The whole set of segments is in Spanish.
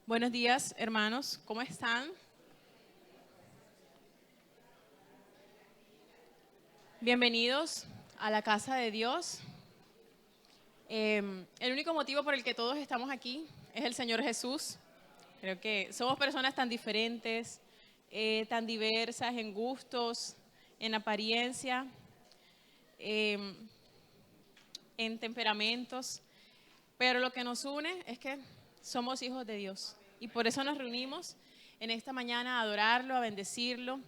Buenos días, hermanos. ¿Cómo están? Bienvenidos a la casa de Dios. El único motivo por el que todos estamos aquí es el Señor Jesús. Creo que somos personas tan diferentes, tan diversas en gustos, en apariencia, eh, en temperamentos, pero lo que nos une es que somos hijos de Dios. Y por eso nos reunimos en esta mañana a adorarlo, a bendecirlo,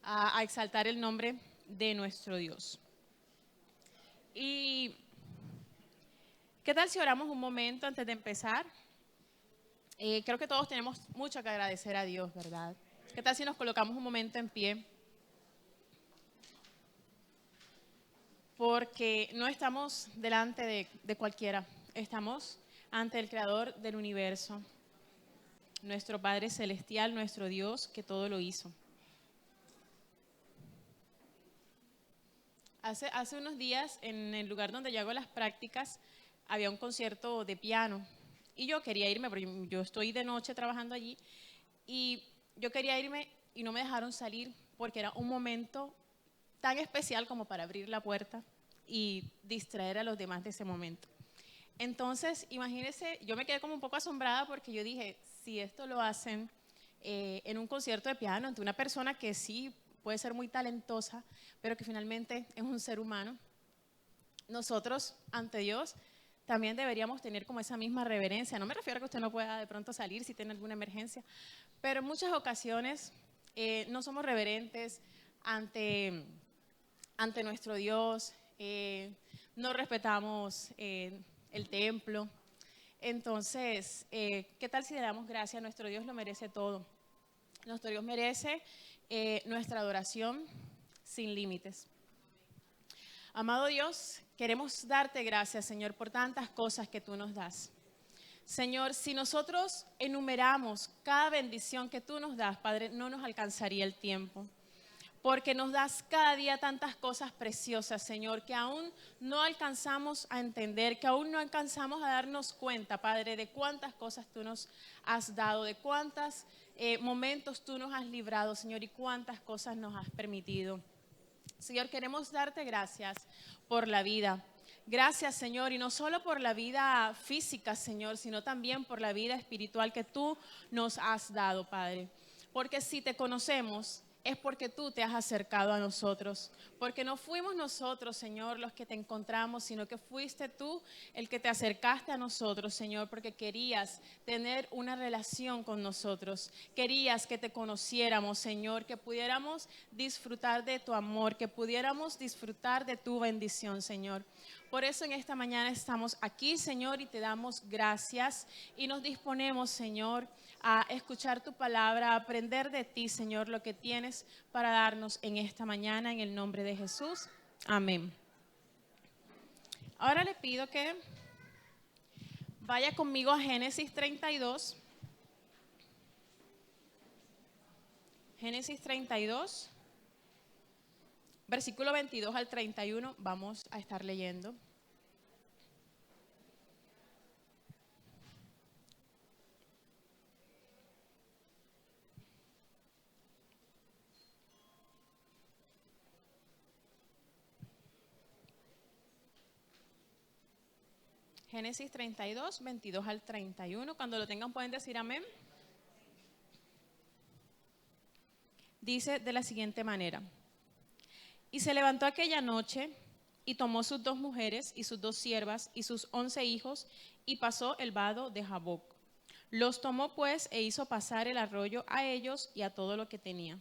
a exaltar el nombre de nuestro Dios. ¿Y qué tal si oramos un momento antes de empezar? Creo que todos tenemos mucho que agradecer a Dios, ¿verdad? ¿Qué tal si nos colocamos un momento en pie? Porque no estamos delante de cualquiera, estamos ante el Creador del universo, nuestro Padre Celestial, nuestro Dios que todo lo hizo. Hace unos días, en el lugar donde yo hago las prácticas, había un concierto de piano y yo quería irme, porque yo estoy de noche trabajando allí, y yo quería irme y no me dejaron salir porque era un momento tan especial como para abrir la puerta y distraer a los demás de ese momento. Entonces, imagínense, yo me quedé como un poco asombrada porque yo dije, si esto lo hacen en un concierto de piano ante una persona que sí puede ser muy talentosa, pero que finalmente es un ser humano, nosotros ante Dios también deberíamos tener como esa misma reverencia. No me refiero a que usted no pueda de pronto salir si tiene alguna emergencia, pero en muchas ocasiones no somos reverentes ante, ante nuestro Dios, no respetamos el templo. Entonces, ¿qué tal si le damos gracias? Nuestro Dios lo merece todo. Nuestro Dios merece nuestra adoración sin límites. Amado Dios, queremos darte gracias, Señor, por tantas cosas que tú nos das. Señor, si nosotros enumeramos cada bendición que tú nos das, Padre, no nos alcanzaría el tiempo. Porque nos das cada día tantas cosas preciosas, Señor, que aún no alcanzamos a entender, que aún no alcanzamos a darnos cuenta, Padre, de cuántas cosas tú nos has dado, de cuántos momentos tú nos has librado, Señor, y cuántas cosas nos has permitido. Señor, queremos darte gracias por la vida. Gracias, Señor, y no solo por la vida física, Señor, sino también por la vida espiritual que tú nos has dado, Padre. Porque si te conocemos, es porque tú te has acercado a nosotros. Porque no fuimos nosotros, Señor, los que te encontramos, sino que fuiste tú el que te acercaste a nosotros, Señor, porque querías tener una relación con nosotros. Querías que te conociéramos, Señor, que pudiéramos disfrutar de tu amor, que pudiéramos disfrutar de tu bendición, Señor. Por eso en esta mañana estamos aquí, Señor, y te damos gracias y nos disponemos, Señor, a escuchar tu palabra, a aprender de ti, Señor, lo que tienes para darnos en esta mañana, en el nombre de Jesús. Amén. Ahora le pido que vaya conmigo a Génesis 32. Génesis 32, versículo 22 al 31, vamos a estar leyendo. Génesis 32, 22 al 31. Cuando lo tengan pueden decir amén. Dice de la siguiente manera: y se levantó aquella noche y tomó sus 2 mujeres y sus 2 siervas y sus 11 hijos y pasó el vado de Jaboc. Los tomó pues e hizo pasar el arroyo a ellos y a todo lo que tenía.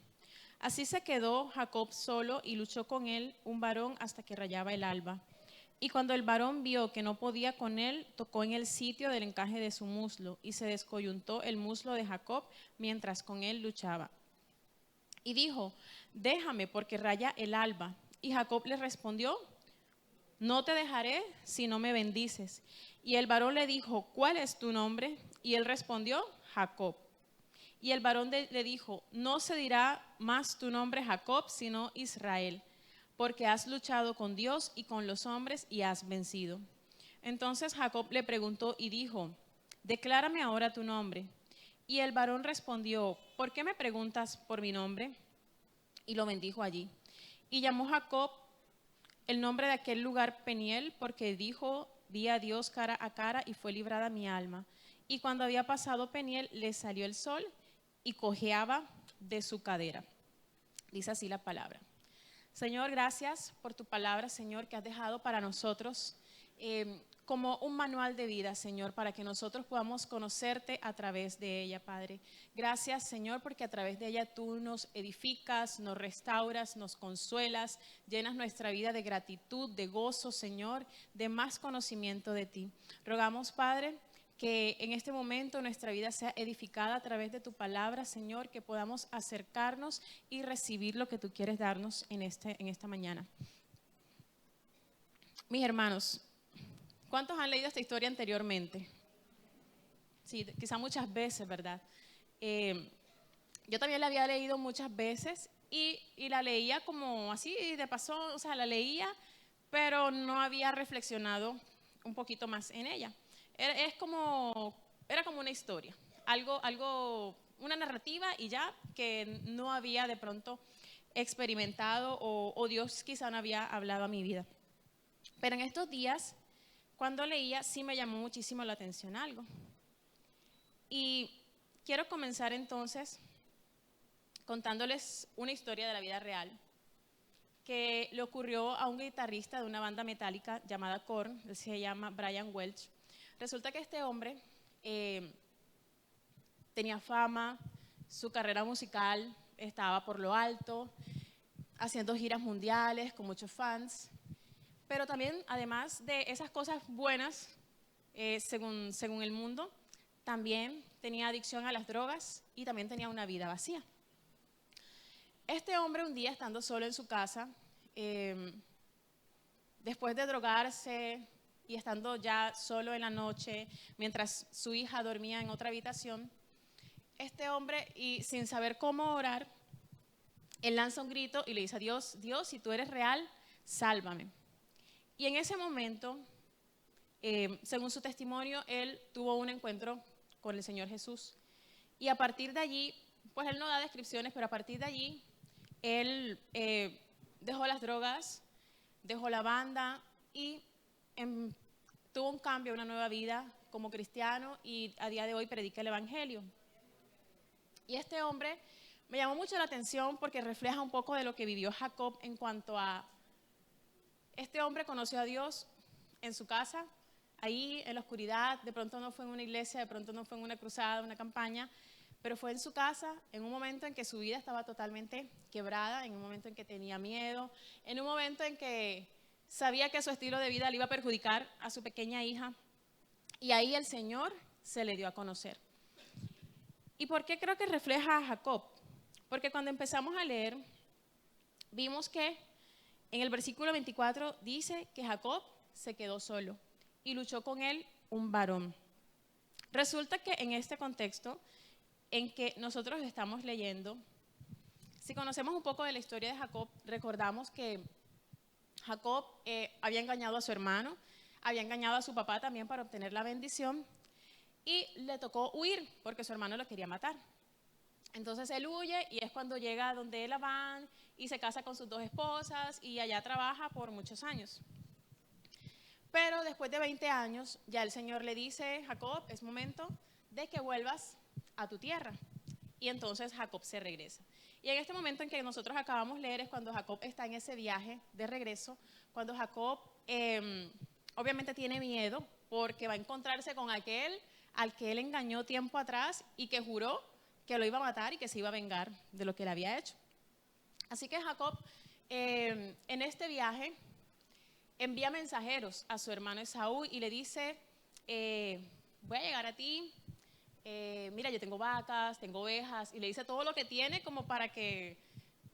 Así se quedó Jacob solo y luchó con él un varón hasta que rayaba el alba. Y cuando el varón vio que no podía con él, tocó en el sitio del encaje de su muslo y se descoyuntó el muslo de Jacob mientras con él luchaba. Y dijo: déjame, porque raya el alba. Y Jacob le respondió: no te dejaré si no me bendices. Y el varón le dijo: ¿cuál es tu nombre? Y él respondió: Jacob. Y el varón le dijo: no se dirá más tu nombre Jacob, sino Israel, porque has luchado con Dios y con los hombres y has vencido. Entonces Jacob le preguntó y dijo: declárame ahora tu nombre. Y el varón respondió, ¿por qué me preguntas por mi nombre? Y lo bendijo allí. Y llamó Jacob el nombre de aquel lugar Peniel, porque dijo, vi a Dios cara a cara y fue librada mi alma. Y cuando había pasado Peniel, le salió el sol y cojeaba de su cadera. Dice así la palabra. Señor, gracias por tu palabra, Señor, que has dejado para nosotros como un manual de vida, Señor, para que nosotros podamos conocerte a través de ella, Padre. Gracias, Señor, porque a través de ella tú nos edificas, nos restauras, nos consuelas, llenas nuestra vida de gratitud, de gozo, Señor, de más conocimiento de ti. Rogamos, Padre, que en este momento nuestra vida sea edificada a través de tu palabra, Señor, que podamos acercarnos y recibir lo que tú quieres darnos en esta mañana. Mis hermanos, ¿cuántos han leído esta historia anteriormente? Sí, quizá muchas veces, ¿verdad? Yo también la había leído muchas veces y la leía como así de paso, o sea, la leía, pero no había reflexionado un poquito más en ella. Era como una historia, una narrativa y ya, que no había de pronto experimentado o Dios quizá no había hablado a mi vida. Pero en estos días, cuando leía, sí me llamó muchísimo la atención algo. Y quiero comenzar entonces contándoles una historia de la vida real que le ocurrió a un guitarrista de una banda metálica llamada Korn. Él se llama Brian Welch. Resulta que este hombre tenía fama, su carrera musical estaba por lo alto, haciendo giras mundiales con muchos fans, pero también, además de esas cosas buenas, según el mundo, también tenía adicción a las drogas y también tenía una vida vacía. Este hombre un día, estando solo en su casa, después de drogarse y estando ya solo en la noche, mientras su hija dormía en otra habitación, este hombre, y sin saber cómo orar, él lanza un grito y le dice a Dios, Dios, si tú eres real, sálvame. Y en ese momento, según su testimonio, él tuvo un encuentro con el Señor Jesús. Y a partir de allí, pues él no da descripciones, pero a partir de allí, él dejó las drogas, dejó la banda y tuvo un cambio, una nueva vida como cristiano, y a día de hoy predica el Evangelio. Y este hombre me llamó mucho la atención porque refleja un poco de lo que vivió Jacob en cuanto a este hombre conoció a Dios en su casa, ahí en la oscuridad. De pronto no fue en una iglesia, de pronto no fue en una cruzada, una campaña, pero fue en su casa, en un momento en que su vida estaba totalmente quebrada, en un momento en que tenía miedo, en un momento en que sabía que su estilo de vida le iba a perjudicar a su pequeña hija, y ahí el Señor se le dio a conocer. ¿Y por qué creo que refleja a Jacob? Porque cuando empezamos a leer, vimos que en el versículo 24 dice que Jacob se quedó solo y luchó con él un varón. Resulta que en este contexto en que nosotros estamos leyendo, si conocemos un poco de la historia de Jacob, recordamos que Jacob había engañado a su hermano, había engañado a su papá también para obtener la bendición, y le tocó huir porque su hermano lo quería matar. Entonces él huye y es cuando llega donde Labán y se casa con sus dos esposas y allá trabaja por muchos años. Pero después de 20 años ya el Señor le dice, Jacob, es momento de que vuelvas a tu tierra. Y entonces Jacob se regresa. Y en este momento en que nosotros acabamos de leer es cuando Jacob está en ese viaje de regreso, cuando Jacob obviamente tiene miedo porque va a encontrarse con aquel al que él engañó tiempo atrás y que juró que lo iba a matar y que se iba a vengar de lo que él había hecho. Así que Jacob en este viaje envía mensajeros a su hermano Esaú y le dice, voy a llegar a ti, mira, yo tengo vacas, tengo ovejas, y le dice todo lo que tiene como para que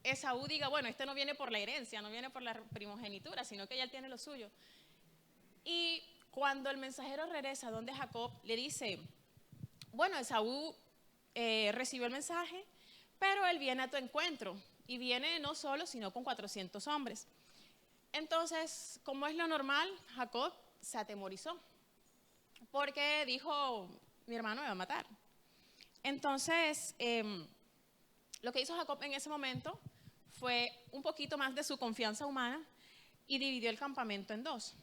Esaú diga, bueno, este no viene por la herencia, no viene por la primogenitura, sino que ya él tiene lo suyo. Y cuando el mensajero regresa donde Jacob, le dice, bueno, Esaú recibió el mensaje, pero él viene a tu encuentro, y viene no solo, sino con 400 hombres. Entonces, como es lo normal, Jacob se atemorizó, porque dijo, mi hermano me va a matar. Entonces, lo que hizo Jacob en ese momento fue un poquito más de su confianza humana y dividió el campamento en dos.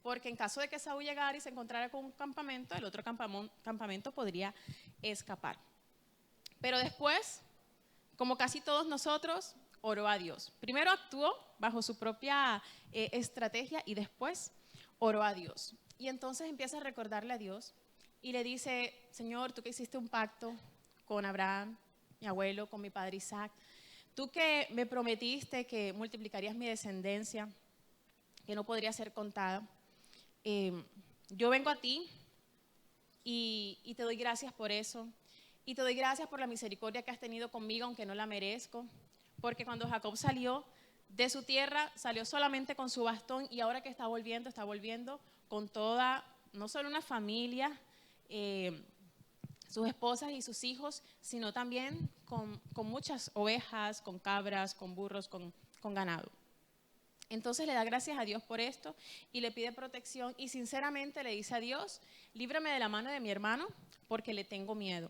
Porque en caso de que Saúl llegara y se encontrara con un campamento, el otro campamento podría escapar. Pero después, como casi todos nosotros, oró a Dios. Primero actuó bajo su propia estrategia y después oró a Dios. Y entonces empieza a recordarle a Dios y le dice: Señor, tú que hiciste un pacto con Abraham, mi abuelo, con mi padre Isaac, tú que me prometiste que multiplicarías mi descendencia, que no podría ser contada, yo vengo a ti y te doy gracias por eso. Y te doy gracias por la misericordia que has tenido conmigo, aunque no la merezco. Porque cuando Jacob salió de su tierra, salió solamente con su bastón, y ahora que está volviendo con toda, no solo una familia, sus esposas y sus hijos, sino también con muchas ovejas, con cabras, con burros, con ganado. Entonces le da gracias a Dios por esto y le pide protección, y sinceramente le dice a Dios: líbrame de la mano de mi hermano porque le tengo miedo.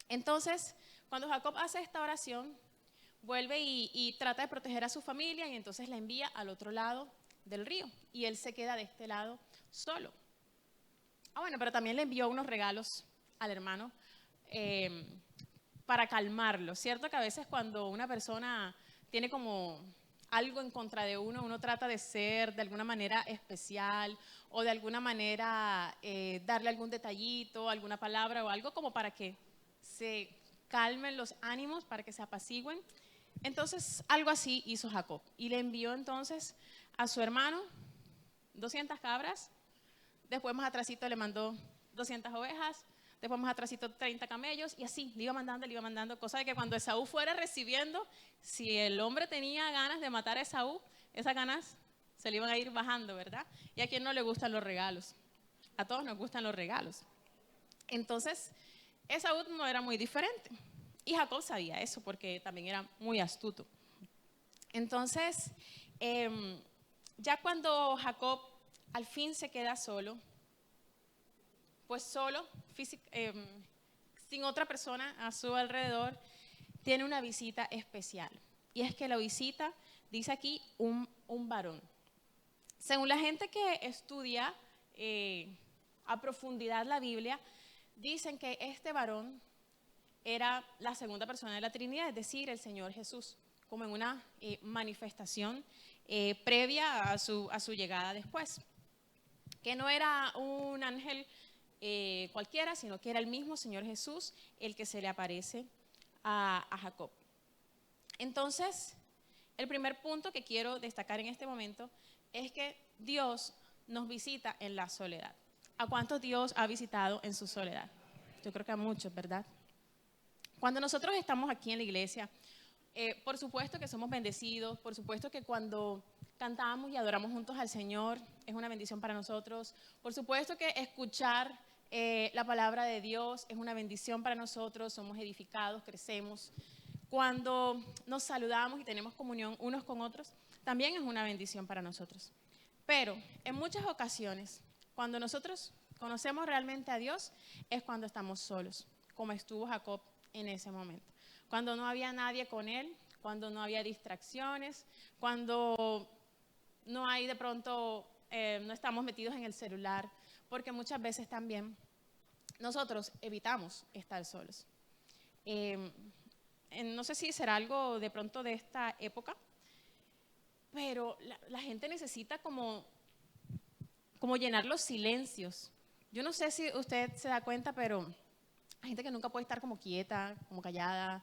Entonces, cuando Jacob hace esta oración, vuelve y trata de proteger a su familia, y entonces la envía al otro lado del río y él se queda de este lado solo. Bueno, pero también le envió unos regalos al hermano para calmarlo. Cierto que a veces cuando una persona tiene como algo en contra de uno, uno trata de ser de alguna manera especial o de alguna manera darle algún detallito, alguna palabra o algo como para que se calmen los ánimos, para que se apacigüen. Entonces, algo así hizo Jacob y le envió entonces a su hermano 200 cabras, después más atrasito le mandó 200 ovejas, después más atrasito 30 camellos, y así le iba mandando, cosa de que cuando Esaú fuera recibiendo, si el hombre tenía ganas de matar a Esaú, esas ganas se le iban a ir bajando, ¿verdad? Y a quién no le gustan los regalos, a todos nos gustan los regalos. Entonces, Esaú no era muy diferente, y Jacob sabía eso porque también era muy astuto. Entonces, ya cuando Jacob al fin se queda solo, pues solo, sin otra persona a su alrededor, tiene una visita especial. Y es que la visita, dice aquí, un varón. Según la gente que estudia a profundidad la Biblia, dicen que este varón era la segunda persona de la Trinidad, es decir, el Señor Jesús, como en una manifestación previa a su llegada después. Que no era un ángel cualquiera, sino que era el mismo Señor Jesús el que se le aparece a Jacob. Entonces, el primer punto que quiero destacar en este momento es que Dios nos visita en la soledad. ¿A cuántos Dios ha visitado en su soledad? Yo creo que a muchos, ¿verdad? Cuando nosotros estamos aquí en la iglesia, por supuesto que somos bendecidos, por supuesto que cuando cantamos y adoramos juntos al Señor es una bendición para nosotros, por supuesto que escuchar la palabra de Dios es una bendición para nosotros, somos edificados, crecemos. Cuando nos saludamos y tenemos comunión unos con otros, también es una bendición para nosotros. Pero en muchas ocasiones, cuando nosotros conocemos realmente a Dios, es cuando estamos solos, como estuvo Jacob en ese momento. Cuando no había nadie con él, cuando no había distracciones, cuando no hay de pronto, no estamos metidos en el celular, porque muchas veces también nosotros evitamos estar solos. No sé si será algo de pronto de esta época, pero la gente necesita como llenar los silencios. Yo no sé si usted se da cuenta, pero hay gente que nunca puede estar como quieta, como callada,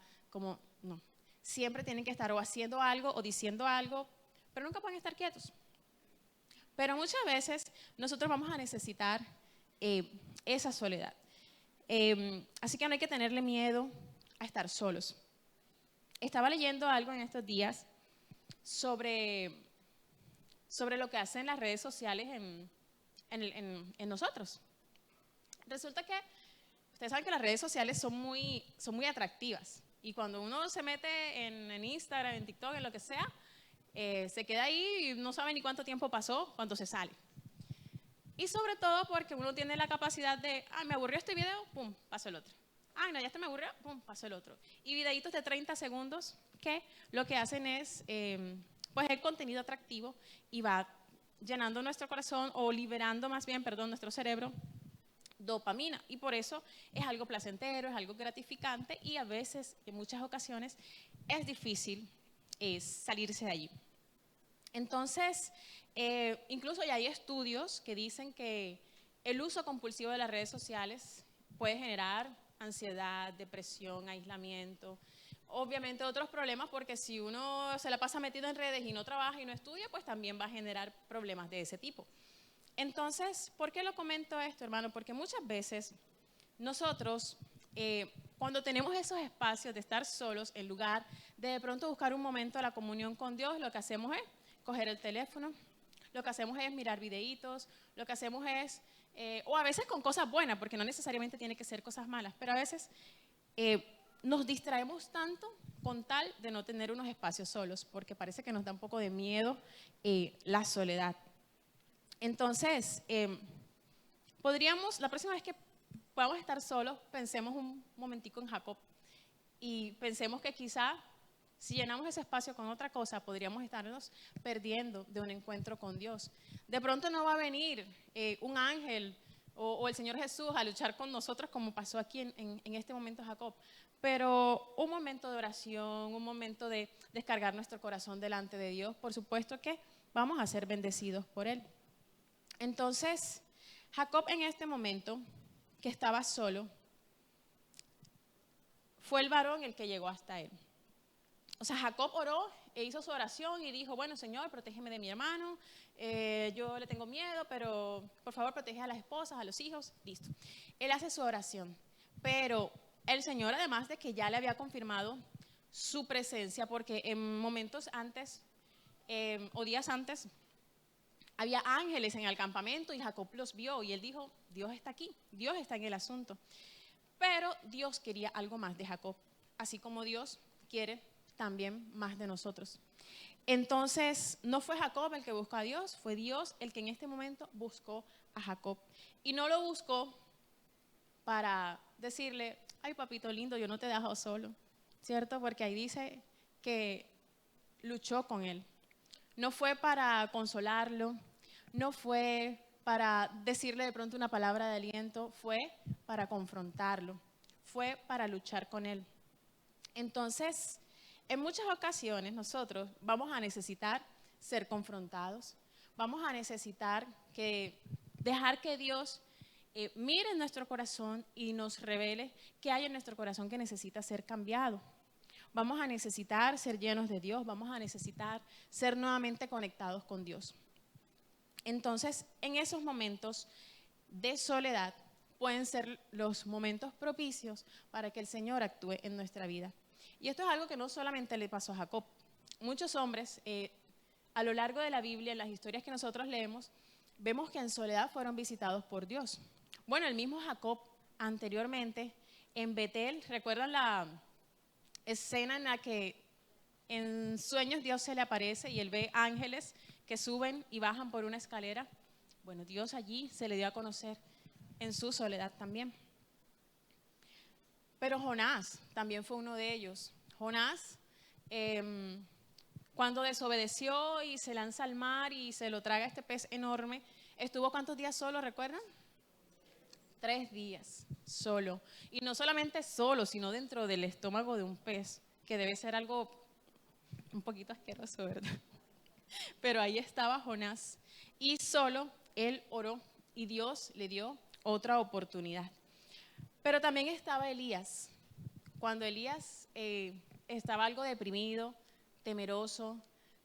no. Siempre tienen que estar o haciendo algo o diciendo algo, pero nunca pueden estar quietos. Pero muchas veces nosotros vamos a necesitar esa soledad. Así que no hay que tenerle miedo a estar solos. Estaba leyendo algo en estos días sobre lo que hacen las redes sociales en nosotros. Resulta que ustedes saben que las redes sociales son muy atractivas, y cuando uno se mete en Instagram, en TikTok, en lo que sea, se queda ahí y no sabe ni cuánto tiempo pasó cuando se sale. Y sobre todo porque uno tiene la capacidad de, me aburrió este video, pum, paso el otro. ay, no, ya este me aburrió, pum, paso el otro. Y videitos de 30 segundos que lo que hacen es, pues el contenido atractivo y va llenando nuestro corazón o liberando más bien, perdón, nuestro cerebro dopamina, y por eso es algo placentero, es algo gratificante, y a veces, en muchas ocasiones, es difícil salirse de allí. Entonces, incluso ya hay estudios que dicen que el uso compulsivo de las redes sociales puede generar ansiedad, depresión, aislamiento, obviamente otros problemas, porque si uno se la pasa metido en redes y no trabaja y no estudia, pues también va a generar problemas de ese tipo. Entonces, ¿por qué lo comento esto, hermano? Porque muchas veces nosotros, cuando tenemos esos espacios de estar solos, en lugar de pronto buscar un momento de la comunión con Dios, lo que hacemos es coger el teléfono, lo que hacemos es mirar videitos, lo que hacemos es, o a veces con cosas buenas, porque no necesariamente tiene que ser cosas malas, pero a veces nos distraemos tanto con tal de no tener unos espacios solos, porque parece que nos da un poco de miedo la soledad. Entonces, la próxima vez que podamos estar solos, pensemos un momentico en Jacob y pensemos que quizá si llenamos ese espacio con otra cosa, podríamos estarnos perdiendo de un encuentro con Dios. De pronto no va a venir un ángel o el Señor Jesús a luchar con nosotros como pasó aquí en este momento Jacob, pero un momento de oración, un momento de descargar nuestro corazón delante de Dios, por supuesto que vamos a ser bendecidos por Él. Entonces, Jacob en este momento, que estaba solo, fue el varón el que llegó hasta él. O sea, Jacob oró e hizo su oración y dijo, bueno, Señor, protégeme de mi hermano, yo le tengo miedo, pero por favor protege a las esposas, a los hijos, listo. Él hace su oración, pero el Señor, además de que ya le había confirmado su presencia, porque en momentos antes o días antes, había ángeles en el campamento y Jacob los vio y él dijo, Dios está aquí, Dios está en el asunto. Pero Dios quería algo más de Jacob, así como Dios quiere también más de nosotros. Entonces, no fue Jacob el que buscó a Dios, fue Dios el que en este momento buscó a Jacob. Y no lo buscó para decirle, ay papito lindo, yo no te he dejado solo, ¿cierto? Porque ahí dice que luchó con él. No fue para consolarlo, no fue para decirle de pronto una palabra de aliento, fue para confrontarlo, fue para luchar con él. Entonces, en muchas ocasiones nosotros vamos a necesitar ser confrontados, vamos a necesitar dejar que Dios mire en nuestro corazón y nos revele qué hay en nuestro corazón que necesita ser cambiado. Vamos a necesitar ser llenos de Dios, vamos a necesitar ser nuevamente conectados con Dios. Entonces, en esos momentos de soledad pueden ser los momentos propicios para que el Señor actúe en nuestra vida. Y esto es algo que no solamente le pasó a Jacob. Muchos hombres, a lo largo de la Biblia, en las historias que nosotros leemos, vemos que en soledad fueron visitados por Dios. Bueno, el mismo Jacob anteriormente en Betel, ¿recuerdan la escena en la que en sueños Dios se le aparece y él ve ángeles que suben y bajan por una escalera? Bueno, Dios allí se le dio a conocer en su soledad también. Pero Jonás también fue uno de ellos. Jonás, cuando desobedeció y se lanza al mar y se lo traga este pez enorme, ¿estuvo cuántos días solo, recuerdan? 3 días solo. Y no solamente solo, sino dentro del estómago de un pez, que debe ser algo un poquito asqueroso, ¿verdad? Pero ahí estaba Jonás y solo él oró y Dios le dio otra oportunidad. Pero también estaba Elías. Cuando Elías estaba algo deprimido, temeroso,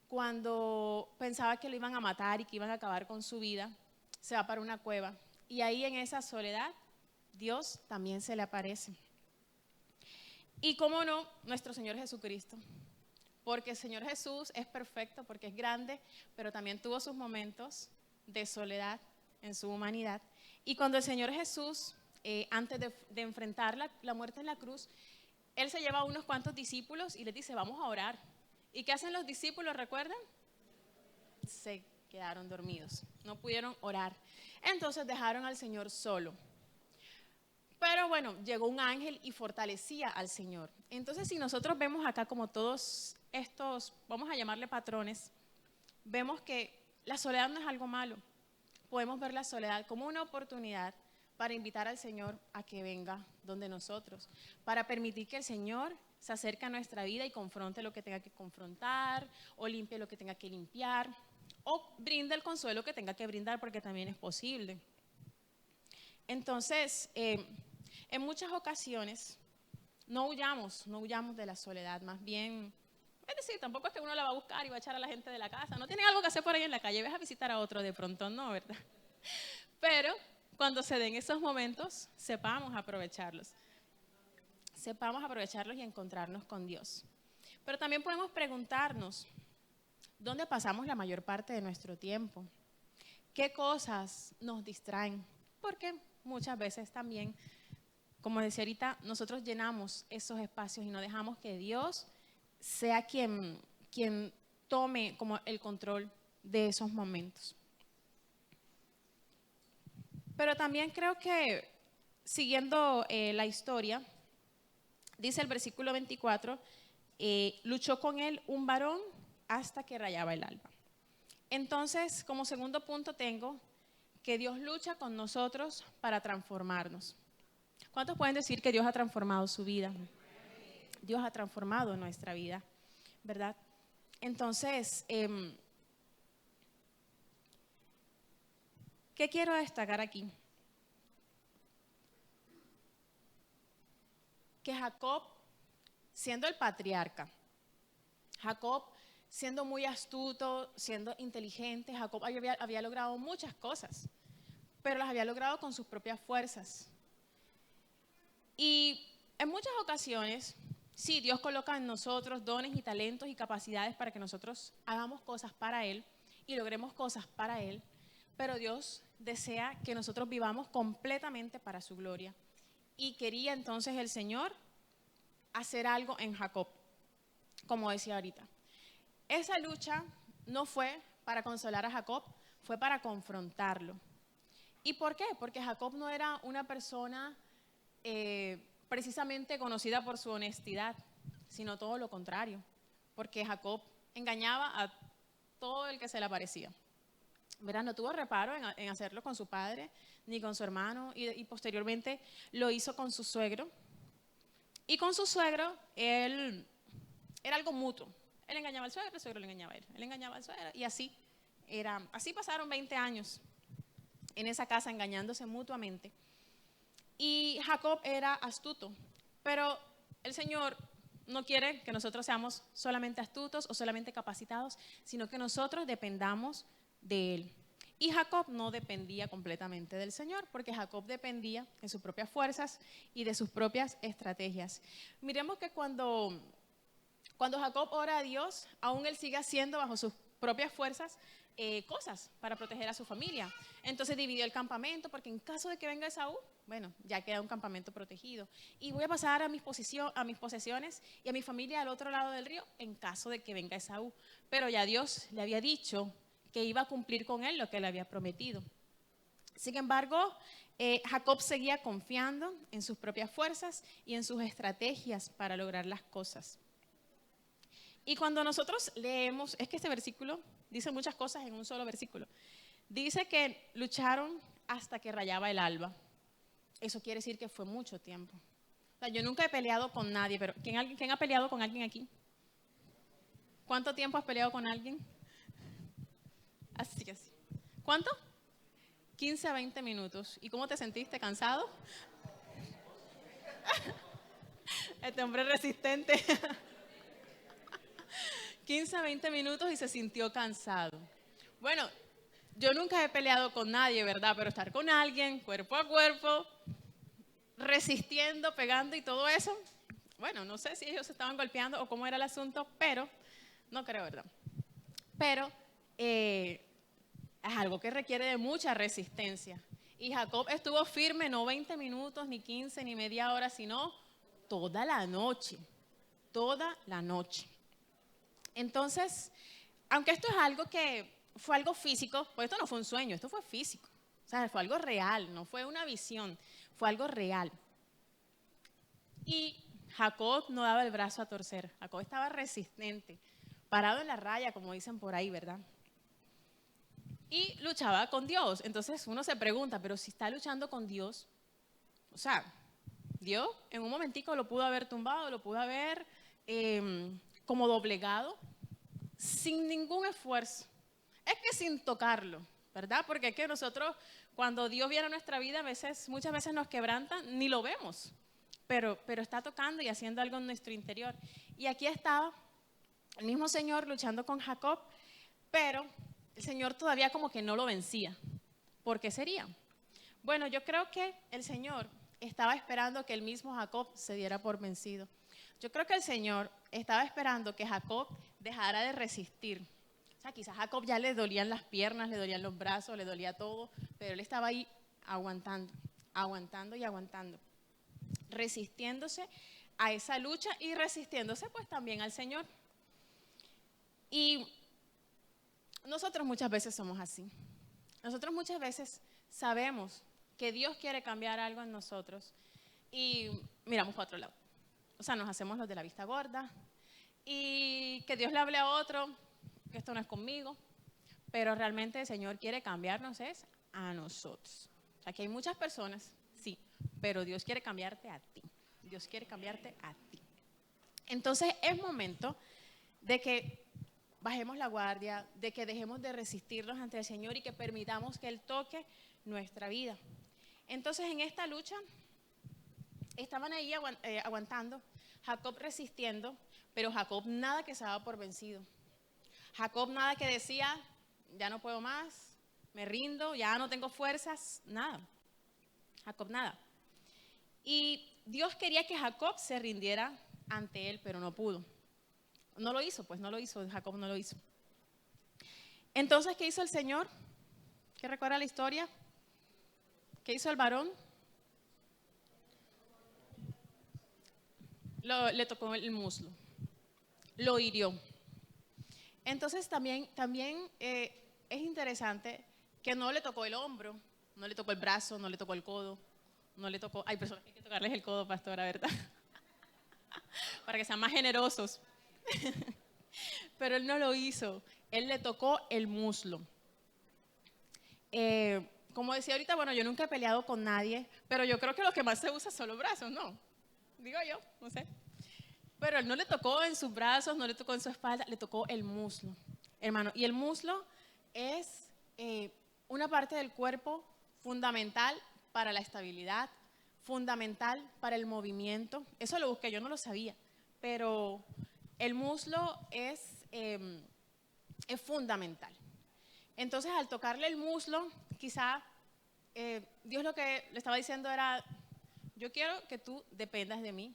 cuando pensaba que lo iban a matar y que iban a acabar con su vida, se va para una cueva. Y ahí en esa soledad, Dios también se le aparece. Y cómo no, nuestro Señor Jesucristo. Porque el Señor Jesús es perfecto, porque es grande, pero también tuvo sus momentos de soledad en su humanidad. Y cuando el Señor Jesús, antes de enfrentar la muerte en la cruz, Él se lleva a unos cuantos discípulos y les dice, vamos a orar. ¿Y qué hacen los discípulos, recuerdan? Se quedaron dormidos, no pudieron orar. Entonces dejaron al Señor solo. Pero bueno, llegó un ángel y fortalecía al Señor. Entonces, si nosotros vemos acá como todos estos, vamos a llamarle patrones, vemos que la soledad no es algo malo. Podemos ver la soledad como una oportunidad para invitar al Señor a que venga donde nosotros, para permitir que el Señor se acerque a nuestra vida y confronte lo que tenga que confrontar, o limpie lo que tenga que limpiar, o brinde el consuelo que tenga que brindar, porque también es posible. Entonces, en muchas ocasiones, no huyamos de la soledad, más bien, es decir, tampoco es que uno la va a buscar y va a echar a la gente de la casa, no tiene algo que hacer por ahí en la calle, ves a visitar a otro de pronto, no, ¿verdad? Pero cuando se den esos momentos, sepamos aprovecharlos y encontrarnos con Dios. Pero también podemos preguntarnos, ¿dónde pasamos la mayor parte de nuestro tiempo? ¿Qué cosas nos distraen? Porque muchas veces también, como decía ahorita, nosotros llenamos esos espacios y no dejamos que Dios sea quien tome como el control de esos momentos. Pero también creo que, siguiendo la historia, dice el versículo 24, luchó con él un varón hasta que rayaba el alba. Entonces, como segundo punto tengo que Dios lucha con nosotros para transformarnos. ¿Cuántos pueden decir que Dios ha transformado su vida? Dios ha transformado nuestra vida, ¿verdad? Entonces, ¿qué quiero destacar aquí? Que Jacob, siendo el patriarca, Jacob siendo muy astuto, siendo inteligente, Jacob había logrado muchas cosas, pero las había logrado con sus propias fuerzas. Y en muchas ocasiones, sí, Dios coloca en nosotros dones y talentos y capacidades para que nosotros hagamos cosas para Él y logremos cosas para Él, pero Dios desea que nosotros vivamos completamente para su gloria. Y quería entonces el Señor hacer algo en Jacob, como decía ahorita. Esa lucha no fue para consolar a Jacob, fue para confrontarlo. ¿Y por qué? Porque Jacob no era una persona precisamente conocida por su honestidad, sino todo lo contrario, porque Jacob engañaba a todo el que se le aparecía. ¿Verdad? No tuvo reparo en hacerlo con su padre ni con su hermano y posteriormente lo hizo con su suegro. Y con su suegro él era algo mutuo. Él engañaba al suegro, el suegro le engañaba a él. Él engañaba al suegro y así pasaron 20 años en esa casa engañándose mutuamente. Y Jacob era astuto, pero el Señor no quiere que nosotros seamos solamente astutos o solamente capacitados, sino que nosotros dependamos de Él. Y Jacob no dependía completamente del Señor, porque Jacob dependía de sus propias fuerzas y de sus propias estrategias. Miremos que cuando Jacob ora a Dios, aún él sigue haciendo bajo sus propias fuerzas cosas para proteger a su familia. Entonces dividió el campamento, porque en caso de que venga Esaú, bueno, ya queda un campamento protegido. Y voy a pasar a mis posesiones y a mi familia al otro lado del río en caso de que venga Esaú. Pero ya Dios le había dicho que iba a cumplir con él lo que le había prometido. Sin embargo, Jacob seguía confiando en sus propias fuerzas y en sus estrategias para lograr las cosas. Y cuando nosotros leemos, es que este versículo dice muchas cosas en un solo versículo. Dice que lucharon hasta que rayaba el alba. Eso quiere decir que fue mucho tiempo. O sea, yo nunca he peleado con nadie, pero ¿quién ha peleado con alguien aquí? ¿Cuánto tiempo has peleado con alguien? Así. ¿Cuánto? 15 a 20 minutos. ¿Y cómo te sentiste? ¿Cansado? Este hombre resistente. 15 a 20 minutos y se sintió cansado. Bueno, yo nunca he peleado con nadie, ¿verdad? Pero estar con alguien, cuerpo a cuerpo, resistiendo, pegando y todo eso, bueno, no sé si ellos se estaban golpeando o cómo era el asunto, pero, no creo, ¿verdad? Pero es algo que requiere de mucha resistencia. Y Jacob estuvo firme, no 20 minutos, ni 15, ni media hora, sino toda la noche. Toda la noche. Entonces, aunque esto es algo que fue algo físico, pues esto no fue un sueño, esto fue físico. O sea, fue algo real, no fue una visión, fue algo real. Y Jacob no daba el brazo a torcer. Jacob estaba resistente, parado en la raya, como dicen por ahí, ¿verdad? Y luchaba con Dios. Entonces uno se pregunta, pero si está luchando con Dios, o sea, Dios en un momentico lo pudo haber tumbado, lo pudo haber como doblegado, sin ningún esfuerzo. Es que sin tocarlo, ¿verdad? Porque es que nosotros, cuando Dios viene a nuestra vida, muchas veces nos quebranta, ni lo vemos, pero está tocando y haciendo algo en nuestro interior. Y aquí estaba el mismo Señor luchando con Jacob, pero el Señor todavía como que no lo vencía. ¿Por qué sería? Bueno, yo creo que el Señor estaba esperando que el mismo Jacob se diera por vencido. Yo creo que el Señor estaba esperando que Jacob dejara de resistir. O sea, quizás a Jacob ya le dolían las piernas, le dolían los brazos, le dolía todo, pero él estaba ahí aguantando, aguantando y aguantando, resistiéndose a esa lucha y resistiéndose pues también al Señor. Y nosotros muchas veces somos así. Nosotros muchas veces sabemos que Dios quiere cambiar algo en nosotros y miramos para otro lado. O sea, nos hacemos los de la vista gorda y que Dios le hable a otro, que esto no es conmigo, pero realmente el Señor quiere cambiarnos es a nosotros. O sea, que hay muchas personas, sí, pero Dios quiere cambiarte a ti. Dios quiere cambiarte a ti. Entonces es momento de que bajemos la guardia, de que dejemos de resistirnos ante el Señor y que permitamos que Él toque nuestra vida. Entonces en esta lucha estaban ahí aguantando, Jacob resistiendo, pero Jacob nada que se daba por vencido. Jacob nada que decía, ya no puedo más, me rindo, ya no tengo fuerzas, nada. Jacob nada. Y Dios quería que Jacob se rindiera ante él, pero no pudo. No lo hizo, pues no lo hizo, Jacob no lo hizo. Entonces, ¿qué hizo el Señor? ¿Qué recuerda la historia? ¿Qué hizo el varón? Le tocó el muslo, lo hirió. Entonces también es interesante que no le tocó el hombro, no le tocó el brazo, no le tocó el codo, no le tocó... Hay personas que hay que tocarles el codo, pastora, ¿verdad? Para que sean más generosos. Pero él no lo hizo, él le tocó el muslo. Como decía ahorita, bueno, yo nunca he peleado con nadie, pero yo creo que lo que más se usa son los brazos, ¿no? Digo yo, no sé. Pero él no le tocó en sus brazos, no le tocó en su espalda, le tocó el muslo, hermano. Y el muslo es una parte del cuerpo fundamental para la estabilidad, fundamental para el movimiento. Eso lo busqué, yo no lo sabía, pero el muslo es fundamental. Entonces, al tocarle el muslo, quizá Dios lo que le estaba diciendo era, yo quiero que tú dependas de mí.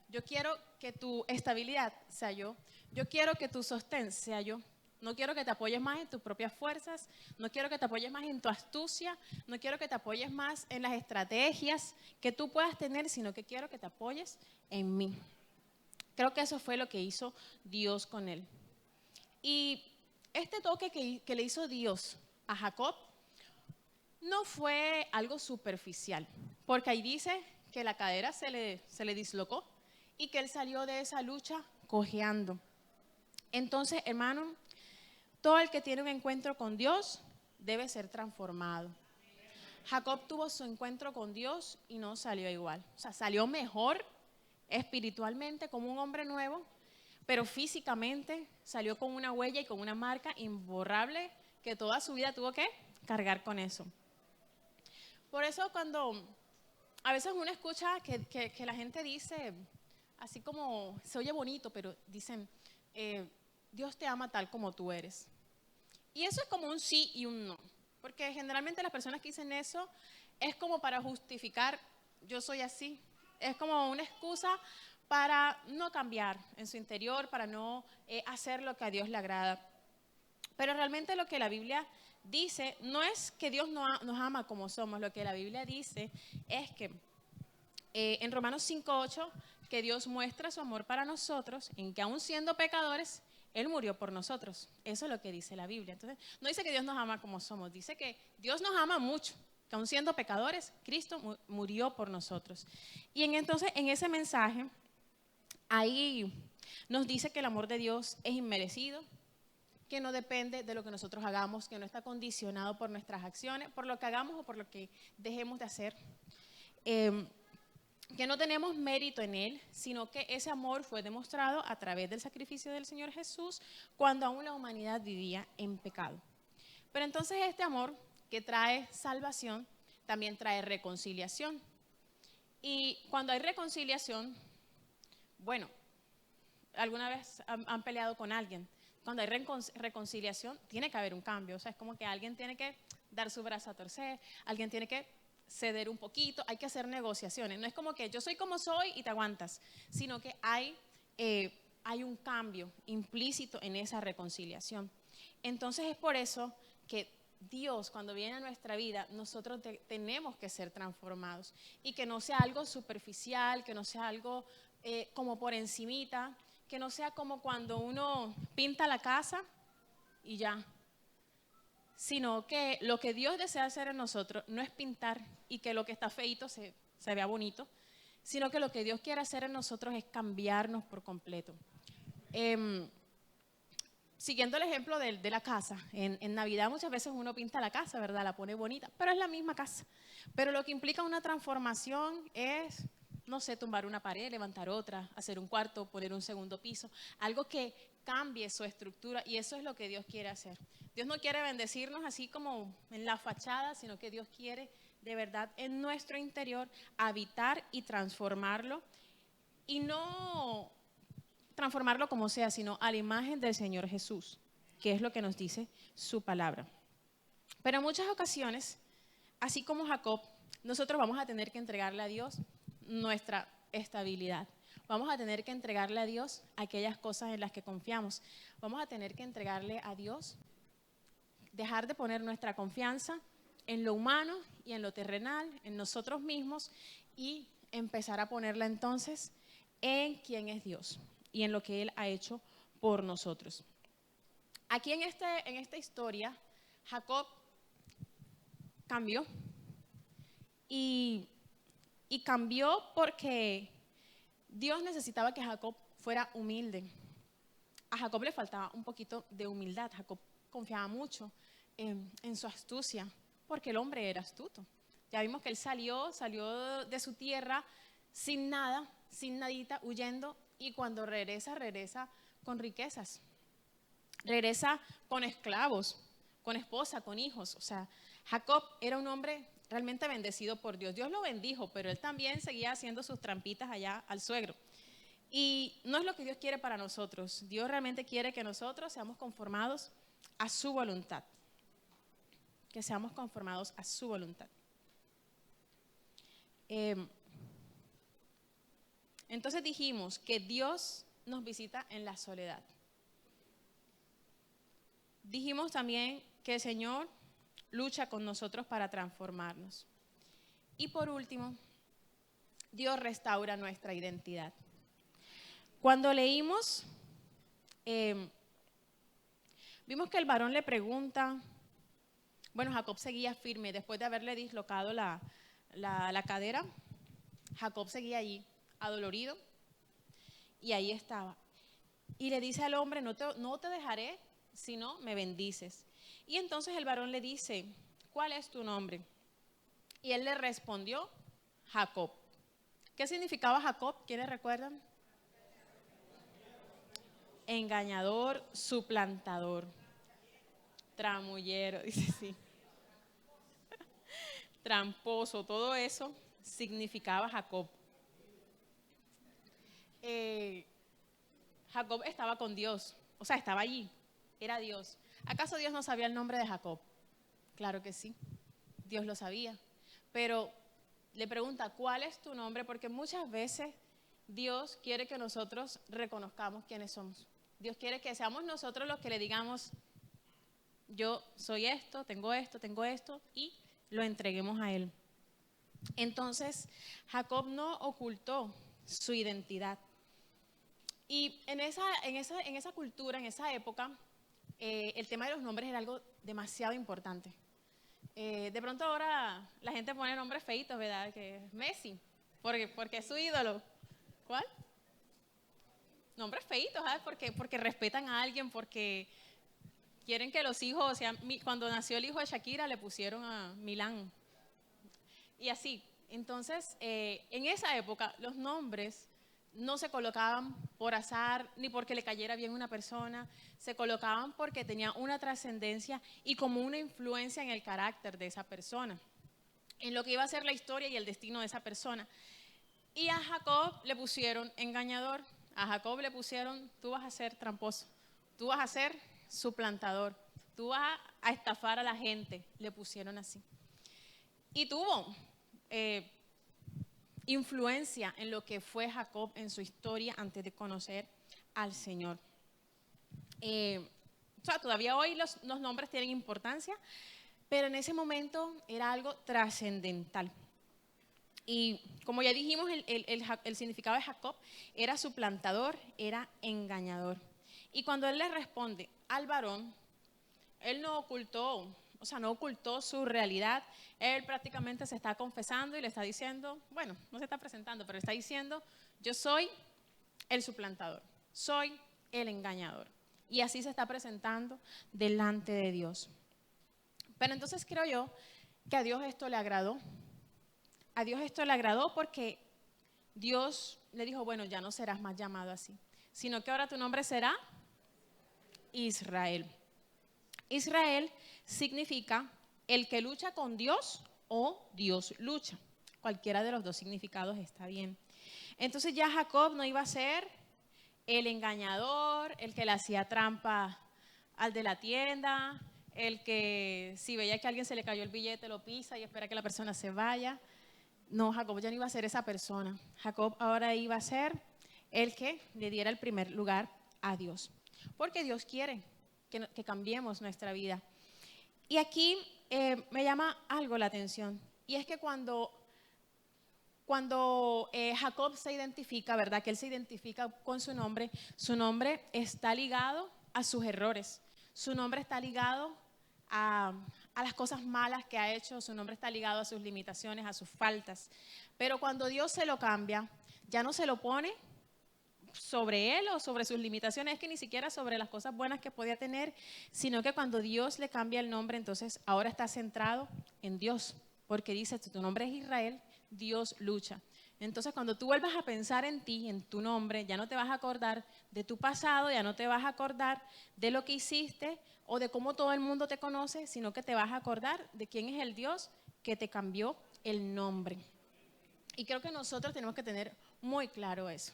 Yo quiero que tu estabilidad sea yo. Yo quiero que tu sostén sea yo. No quiero que te apoyes más en tus propias fuerzas. No quiero que te apoyes más en tu astucia. No quiero que te apoyes más en las estrategias que tú puedas tener, sino que quiero que te apoyes en mí. Creo que eso fue lo que hizo Dios con él. Y este toque que le hizo Dios a Jacob no fue algo superficial, porque ahí dice que la cadera se le dislocó y que él salió de esa lucha cojeando. Entonces, hermano, todo el que tiene un encuentro con Dios debe ser transformado. Jacob tuvo su encuentro con Dios y no salió igual. O sea, salió mejor espiritualmente como un hombre nuevo, pero físicamente salió con una huella y con una marca imborrable que toda su vida tuvo que cargar con eso. Por eso cuando a veces uno escucha que la gente dice, así como se oye bonito, pero dicen, Dios te ama tal como tú eres. Y eso es como un sí y un no, porque generalmente las personas que dicen eso es como para justificar, yo soy así, es como una excusa para no cambiar en su interior, para no hacer lo que a Dios le agrada. Pero realmente lo que la Biblia dice no es que Dios nos ama como somos, lo que la Biblia dice es que en Romanos 5:8, que Dios muestra su amor para nosotros, en que aún siendo pecadores, Él murió por nosotros. Eso es lo que dice la Biblia. Entonces, no dice que Dios nos ama como somos, dice que Dios nos ama mucho, que aun siendo pecadores, Cristo murió por nosotros. Y entonces en ese mensaje, ahí nos dice que el amor de Dios es inmerecido, que no depende de lo que nosotros hagamos, que no está condicionado por nuestras acciones, por lo que hagamos o por lo que dejemos de hacer. Que no tenemos mérito en Él, sino que ese amor fue demostrado a través del sacrificio del Señor Jesús cuando aún la humanidad vivía en pecado. Pero entonces este amor que trae salvación, también trae reconciliación. Y cuando hay reconciliación, bueno, ¿alguna vez han peleado con alguien? Cuando hay reconciliación, tiene que haber un cambio. O sea, es como que alguien tiene que dar su brazo a torcer, alguien tiene que ceder un poquito, hay que hacer negociaciones. No es como que yo soy como soy y te aguantas, sino que hay un cambio implícito en esa reconciliación. Entonces es por eso que Dios, cuando viene a nuestra vida, nosotros tenemos que ser transformados y que no sea algo superficial, que no sea algo como por encimita, que no sea como cuando uno pinta la casa y ya, sino que lo que Dios desea hacer en nosotros no es pintar y que lo que está feito se vea bonito, sino que lo que Dios quiere hacer en nosotros es cambiarnos por completo. Siguiendo el ejemplo de la casa, en Navidad muchas veces uno pinta la casa, ¿verdad? La pone bonita, pero es la misma casa. Pero lo que implica una transformación es, no sé, tumbar una pared, levantar otra, hacer un cuarto, poner un segundo piso, algo que cambie su estructura, y eso es lo que Dios quiere hacer. Dios no quiere bendecirnos así como en la fachada, sino que Dios quiere de verdad en nuestro interior habitar y transformarlo, y no transformarlo como sea, sino a la imagen del Señor Jesús, que es lo que nos dice su palabra. Pero en muchas ocasiones, así como Jacob, nosotros vamos a tener que entregarle a Dios nuestra estabilidad. Vamos a tener que entregarle a Dios aquellas cosas en las que confiamos. Vamos a tener que entregarle a Dios, dejar de poner nuestra confianza en lo humano y en lo terrenal, en nosotros mismos, y empezar a ponerla entonces en quién es Dios y en lo que Él ha hecho por nosotros. Aquí en esta historia, Jacob cambió y cambió porque Dios necesitaba que Jacob fuera humilde. A Jacob le faltaba un poquito de humildad. Jacob confiaba mucho en su astucia, porque el hombre era astuto. Ya vimos que él salió de su tierra sin nada, sin nadita, huyendo, y cuando regresa con riquezas. Regresa con esclavos, con esposa, con hijos. O sea, Jacob era un hombre realmente bendecido por Dios. Dios lo bendijo, pero él también seguía haciendo sus trampitas allá al suegro. Y no es lo que Dios quiere para nosotros. Dios realmente quiere que nosotros seamos conformados a su voluntad. Que seamos conformados a su voluntad. Entonces dijimos que Dios nos visita en la soledad. Dijimos también que el Señor lucha con nosotros para transformarnos. Y por último, Dios restaura nuestra identidad. Cuando leímos, vimos que el varón le pregunta, bueno, Jacob seguía firme, después de haberle dislocado la cadera, Jacob seguía allí, adolorido, y ahí estaba. Y le dice al hombre, no te dejaré, si no me bendices. Y entonces el varón le dice, ¿cuál es tu nombre? Y él le respondió, Jacob. ¿Qué significaba Jacob? ¿Quiénes recuerdan? Engañador, suplantador, tramullero, dice sí. Tramposo, todo eso significaba Jacob. Jacob estaba con Dios, o sea, estaba allí, era Dios. ¿Acaso Dios no sabía el nombre de Jacob? Claro que sí, Dios lo sabía, pero le pregunta, ¿cuál es tu nombre? Porque muchas veces Dios quiere que nosotros reconozcamos quiénes somos. Dios quiere que seamos nosotros los que le digamos, yo soy esto, tengo esto, y lo entreguemos a Él. Entonces, Jacob no ocultó su identidad. Y en esa cultura, en esa época, el tema de los nombres era algo demasiado importante. De pronto ahora la gente pone nombres feitos, ¿verdad? Que es Messi, porque es su ídolo. ¿Cuál? Nombres feitos, ¿sabes? Porque respetan a alguien, porque quieren que los hijos, o sea, cuando nació el hijo de Shakira le pusieron a Milán. Y así. Entonces, en esa época los nombres no se colocaban por azar ni porque le cayera bien a una persona, se colocaban porque tenía una trascendencia y como una influencia en el carácter de esa persona, en lo que iba a ser la historia y el destino de esa persona. Y a Jacob le pusieron engañador, a Jacob le pusieron, tú vas a ser tramposo, tú vas a ser suplantador, tú vas a estafar a la gente, le pusieron así. Y tuvo influencia en lo que fue Jacob en su historia antes de conocer al Señor. O sea, todavía hoy los nombres tienen importancia, pero en ese momento era algo trascendental. Y como ya dijimos, el significado de Jacob era suplantador, era engañador. Y cuando él le responde al varón, él no ocultó su realidad. Él prácticamente se está confesando y le está diciendo, bueno, no se está presentando, pero está diciendo, yo soy el suplantador, soy el engañador. Y así se está presentando delante de Dios. Pero entonces creo yo que a Dios esto le agradó. A Dios esto le agradó porque Dios le dijo, bueno, ya no serás más llamado así, sino que ahora tu nombre será Israel. Israel significa el que lucha con Dios o Dios lucha. Cualquiera de los dos significados está bien. Entonces ya Jacob no iba a ser el engañador, el que le hacía trampa al de la tienda, el que si veía que a alguien se le cayó el billete lo pisa y espera que la persona se vaya. No, Jacob ya no iba a ser esa persona. Jacob ahora iba a ser el que le diera el primer lugar a Dios. Porque Dios quiere que cambiemos nuestra vida. Y aquí me llama algo la atención. Y es que cuando Jacob se identifica, ¿verdad? Que él se identifica con su nombre está ligado a sus errores. Su nombre está ligado a las cosas malas que ha hecho, su nombre está ligado a sus limitaciones, a sus faltas. Pero cuando Dios se lo cambia, ya no se lo pone sobre él o sobre sus limitaciones, es que ni siquiera sobre las cosas buenas que podía tener, sino que cuando Dios le cambia el nombre, entonces ahora está centrado en Dios, porque dice, tu nombre es Israel, Dios lucha. Entonces cuando tú vuelvas a pensar en ti, en tu nombre, ya no te vas a acordar de tu pasado, ya no te vas a acordar de lo que hiciste o de cómo todo el mundo te conoce, sino que te vas a acordar de quién es el Dios que te cambió el nombre. Y creo que nosotros tenemos que tener muy claro eso,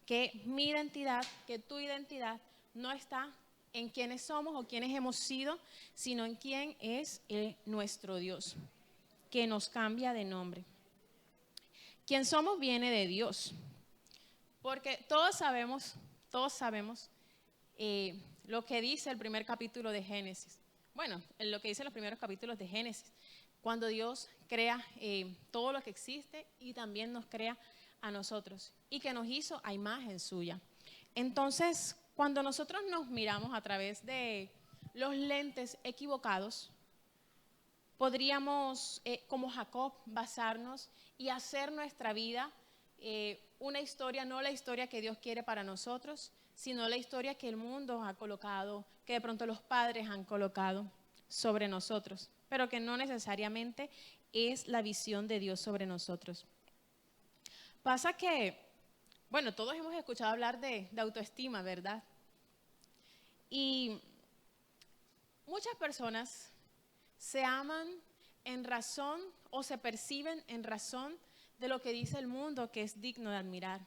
que mi identidad, que tu identidad no está en quiénes somos o quiénes hemos sido, sino en quién es nuestro Dios, que nos cambia de nombre. Quién somos viene de Dios, porque todos sabemos lo que dice el primer capítulo de Génesis. Bueno, lo que dice los primeros capítulos de Génesis, cuando Dios crea todo lo que existe y también nos crea a nosotros y que nos hizo a imagen suya. Entonces, cuando nosotros nos miramos a través de los lentes equivocados, podríamos, como Jacob, basarnos y hacer nuestra vida una historia, no la historia que Dios quiere para nosotros, sino la historia que el mundo ha colocado, que de pronto los padres han colocado sobre nosotros, pero que no necesariamente es la visión de Dios sobre nosotros. Pasa que, bueno, todos hemos escuchado hablar de autoestima, ¿verdad? Y muchas personas se aman en razón o se perciben en razón de lo que dice el mundo que es digno de admirar.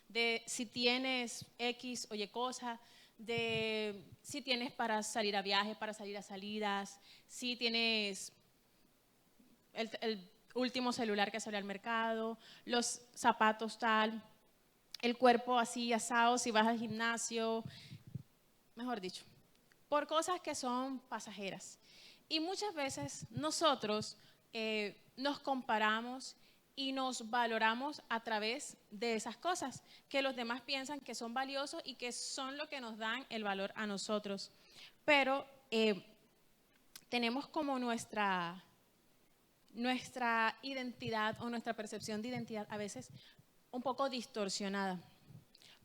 De si tienes X o Y cosa, de si tienes para salir a viajes, para salir a salidas, si tienes el último celular que salió al mercado, los zapatos tal, el cuerpo así asado si vas al gimnasio, mejor dicho, por cosas que son pasajeras. Y muchas veces nosotros nos comparamos y nos valoramos a través de esas cosas que los demás piensan que son valiosos y que son lo que nos dan el valor a nosotros. Pero tenemos como nuestra nuestra identidad o nuestra percepción de identidad a veces un poco distorsionada.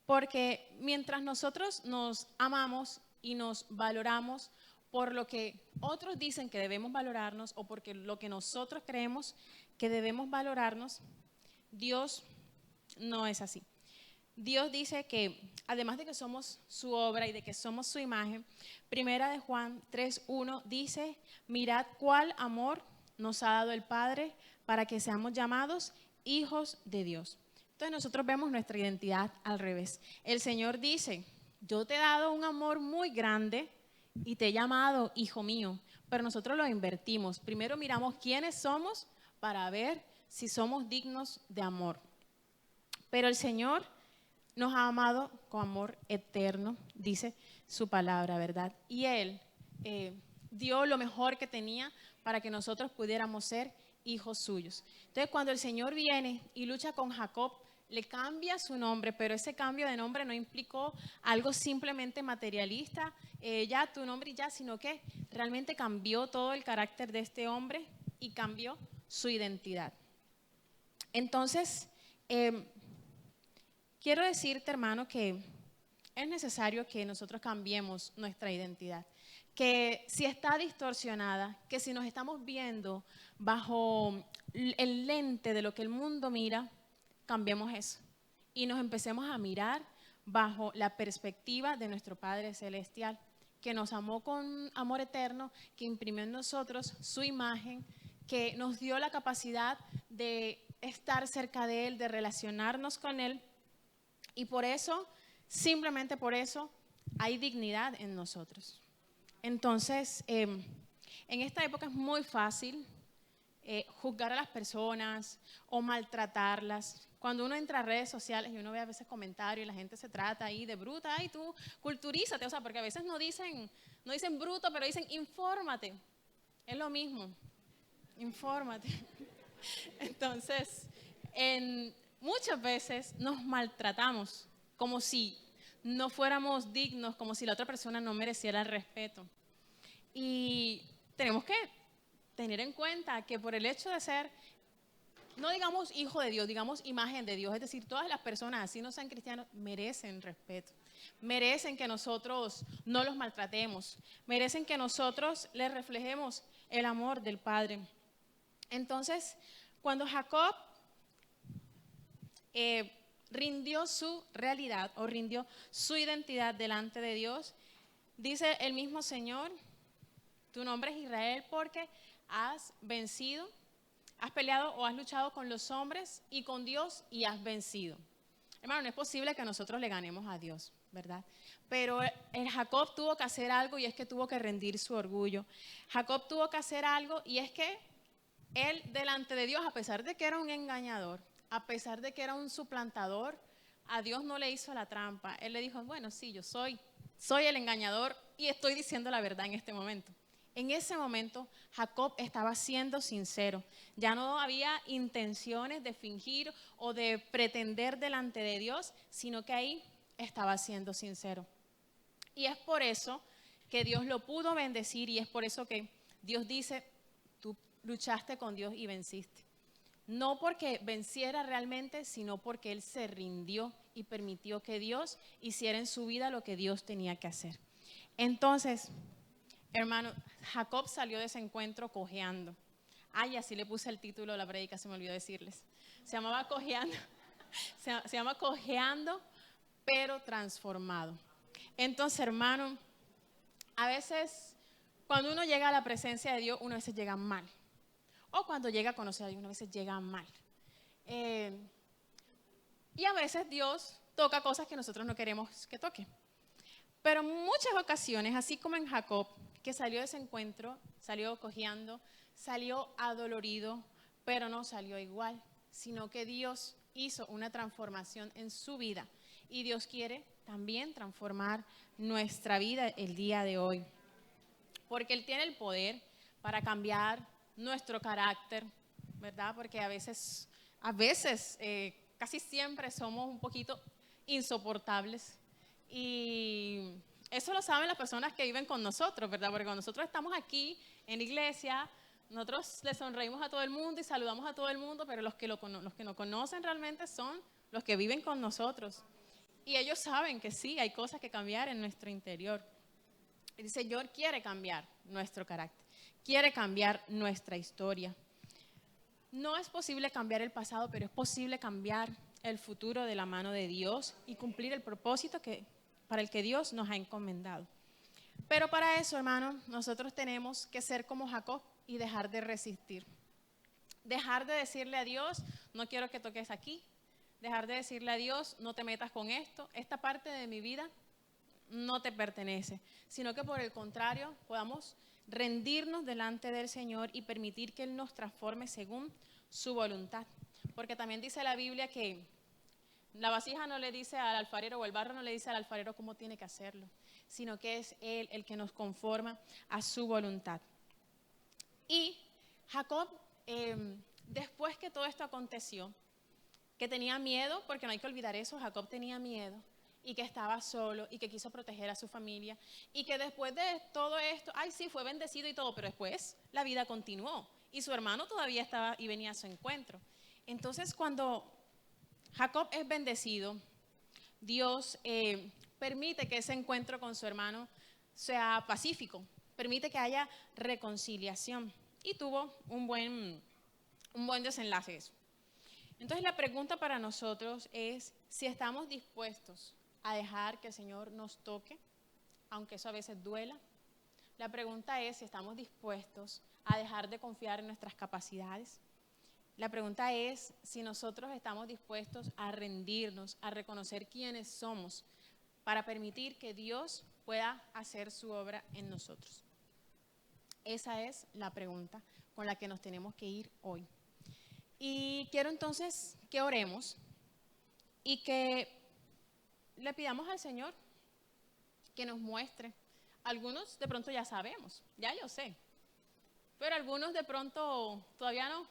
Porque mientras nosotros nos amamos y nos valoramos por lo que otros dicen que debemos valorarnos o porque lo que nosotros creemos que debemos valorarnos, Dios no es así. Dios dice que además de que somos su obra y de que somos su imagen, Primera de Juan 3:1 dice: mirad cuál amor nos ha dado el Padre para que seamos llamados hijos de Dios. Entonces nosotros vemos nuestra identidad al revés. El Señor dice: yo te he dado un amor muy grande y te he llamado hijo mío, pero nosotros lo invertimos. Primero miramos quiénes somos para ver si somos dignos de amor. Pero el Señor nos ha amado con amor eterno, dice su palabra, ¿verdad? Y Él dio lo mejor que tenía para que nosotros pudiéramos ser hijos suyos. Entonces, cuando el Señor viene y lucha con Jacob, le cambia su nombre, pero ese cambio de nombre no implicó algo simplemente materialista, ya tu nombre y ya, sino que realmente cambió todo el carácter de este hombre y cambió su identidad. Entonces, quiero decirte, hermano, que es necesario que nosotros cambiemos nuestra identidad, que si está distorsionada, que si nos estamos viendo bajo el lente de lo que el mundo mira, cambiemos eso y nos empecemos a mirar bajo la perspectiva de nuestro Padre Celestial, que nos amó con amor eterno, que imprimió en nosotros su imagen, que nos dio la capacidad de estar cerca de Él, de relacionarnos con Él, y por eso, simplemente por eso, hay dignidad en nosotros. Entonces, en esta época es muy fácil juzgar a las personas o maltratarlas. Cuando uno entra a redes sociales y uno ve a veces comentarios y la gente se trata ahí de bruta, ay, tú culturízate, o sea, porque a veces no dicen bruto, pero dicen infórmate. Es lo mismo, infórmate. Entonces, muchas veces nos maltratamos como si no fuéramos dignos, como si la otra persona no mereciera el respeto. Y tenemos que tener en cuenta que por el hecho de ser, no digamos hijo de Dios, digamos imagen de Dios, es decir, todas las personas, así no sean cristianos, merecen respeto, merecen que nosotros no los maltratemos, merecen que nosotros les reflejemos el amor del Padre. Entonces, cuando Jacob rindió su realidad o rindió su identidad delante de Dios, dice el mismo Señor: tu nombre es Israel porque has vencido, has peleado o has luchado con los hombres y con Dios y has vencido. Hermano, no es posible que nosotros le ganemos a Dios, ¿verdad? Pero el Jacob tuvo que hacer algo, y es que tuvo que rendir su orgullo. Jacob tuvo que hacer algo, y es que él delante de Dios, a pesar de que era un engañador, a pesar de que era un suplantador, a Dios no le hizo la trampa. Él le dijo: bueno, sí, yo soy el engañador y estoy diciendo la verdad en este momento. En ese momento Jacob estaba siendo sincero. Ya no había intenciones de fingir o de pretender delante de Dios, sino que ahí estaba siendo sincero. Y es por eso que Dios lo pudo bendecir, y es por eso que Dios dice: tú luchaste con Dios y venciste. No porque venciera realmente, sino porque él se rindió y permitió que Dios hiciera en su vida lo que Dios tenía que hacer. Entonces, hermano, Jacob salió de ese encuentro cojeando. Ay, así le puse el título de la prédica, se me olvidó decirles. Se llamaba Cojeando, se llama Cojeando, pero transformado. Entonces, hermano, a veces cuando uno llega a la presencia de Dios, uno a veces llega mal. O cuando llega a conocer a Dios, uno a veces llega mal. Y a veces Dios toca cosas que nosotros no queremos que toque. Pero en muchas ocasiones, así como en Jacob, que salió de ese encuentro, salió cojeando, salió adolorido, pero no salió igual, sino que Dios hizo una transformación en su vida. Y Dios quiere también transformar nuestra vida el día de hoy. Porque Él tiene el poder para cambiar nuestro carácter, ¿verdad? Porque a veces, casi siempre somos un poquito insoportables. Y eso lo saben las personas que viven con nosotros, ¿verdad? Porque cuando nosotros estamos aquí en la iglesia, Nosotros le sonreímos a todo el mundo y saludamos a todo el mundo, pero los que nos conocen realmente son los que viven con nosotros. Y ellos saben que sí, hay cosas que cambiar en nuestro interior. El Señor quiere cambiar nuestro carácter, quiere cambiar nuestra historia. No es posible cambiar el pasado, pero es posible cambiar el futuro de la mano de Dios y cumplir el propósito para el que Dios nos ha encomendado. Pero para eso, hermanos, nosotros tenemos que ser como Jacob y dejar de resistir. Dejar de decirle a Dios, no quiero que toques aquí. Dejar de decirle a Dios, no te metas con esto. Esta parte de mi vida no te pertenece. Sino que por el contrario, podamos rendirnos delante del Señor y permitir que Él nos transforme según su voluntad. Porque también dice la Biblia que la vasija no le dice al alfarero, o el barro no le dice al alfarero cómo tiene que hacerlo, sino que es Él el que nos conforma a su voluntad. Y Jacob, después que todo esto aconteció, que tenía miedo, porque no hay que olvidar eso, Jacob tenía miedo, y que estaba solo, y que quiso proteger a su familia, y que después de todo esto, ay sí, fue bendecido y todo, pero después la vida continuó, y su hermano todavía estaba y venía a su encuentro. Entonces, cuando Jacob es bendecido, Dios permite que ese encuentro con su hermano sea pacífico, permite que haya reconciliación, y tuvo un buen desenlace eso. Entonces la pregunta para nosotros es si estamos dispuestos a dejar que el Señor nos toque, aunque eso a veces duela. La pregunta es si estamos dispuestos a dejar de confiar en nuestras capacidades. La pregunta es si nosotros estamos dispuestos a rendirnos, a reconocer quiénes somos, para permitir que Dios pueda hacer su obra en nosotros. Esa es la pregunta con la que nos tenemos que ir hoy. Y quiero entonces que oremos y que le pidamos al Señor que nos muestre. Algunos de pronto ya sabemos, ya yo sé, pero algunos de pronto todavía no,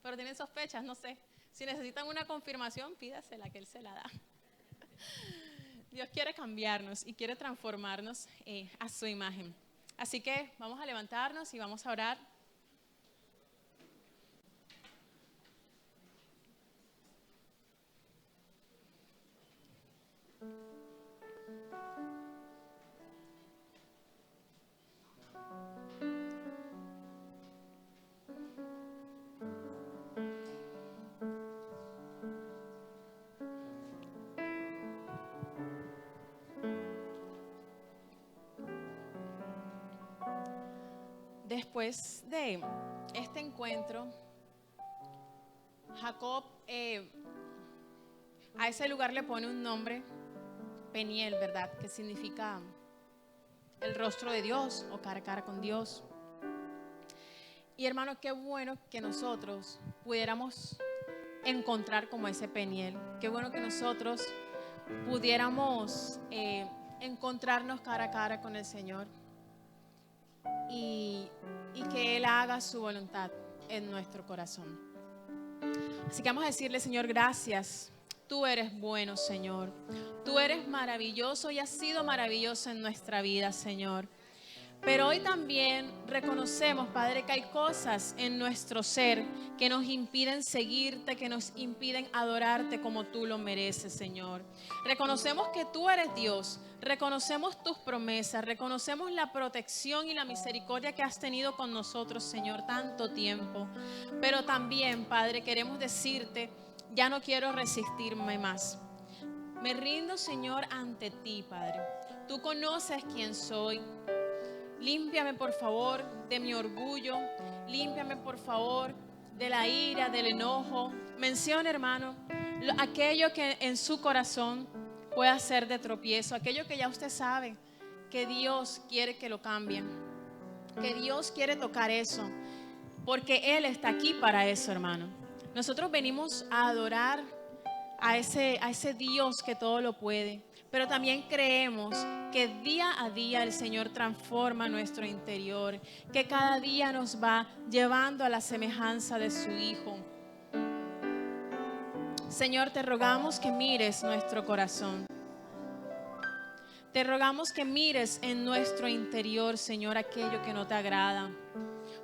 pero tienen sospechas, no sé. Si necesitan una confirmación, pídasela, que Él se la da. Dios quiere cambiarnos y quiere transformarnos a su imagen. Así que vamos a levantarnos y vamos a orar. Después de este encuentro, Jacob a ese lugar le pone un nombre, Peniel, ¿verdad? Que significa el rostro de Dios o cara a cara con Dios. Y hermano, qué bueno que nosotros pudiéramos encontrar como ese Peniel. Qué bueno que nosotros pudiéramos encontrarnos cara a cara con el Señor. Y que Él haga su voluntad en nuestro corazón. Así que vamos a decirle, Señor, gracias. Tú eres bueno, Señor. Tú eres maravilloso y has sido maravilloso en nuestra vida, Señor. Pero hoy también reconocemos, Padre, que hay cosas en nuestro ser que nos impiden seguirte, que nos impiden adorarte como tú lo mereces, Señor. Reconocemos que tú eres Dios, reconocemos tus promesas, reconocemos la protección y la misericordia que has tenido con nosotros, Señor, tanto tiempo. Pero también, Padre, queremos decirte, ya no quiero resistirme más. Me rindo, Señor, ante ti, Padre. Tú conoces quién soy. Límpiame, por favor, de mi orgullo. Límpiame, por favor, de la ira, del enojo. Menciona, hermano, aquello que en su corazón pueda ser de tropiezo. Aquello que ya usted sabe que Dios quiere que lo cambien. Que Dios quiere tocar eso. Porque Él está aquí para eso, hermano. Nosotros venimos a adorar a ese Dios que todo lo puede. Pero también creemos que día a día el Señor transforma nuestro interior, que cada día nos va llevando a la semejanza de su Hijo. Señor, te rogamos que mires nuestro corazón. Te rogamos que mires en nuestro interior, Señor, aquello que no te agrada.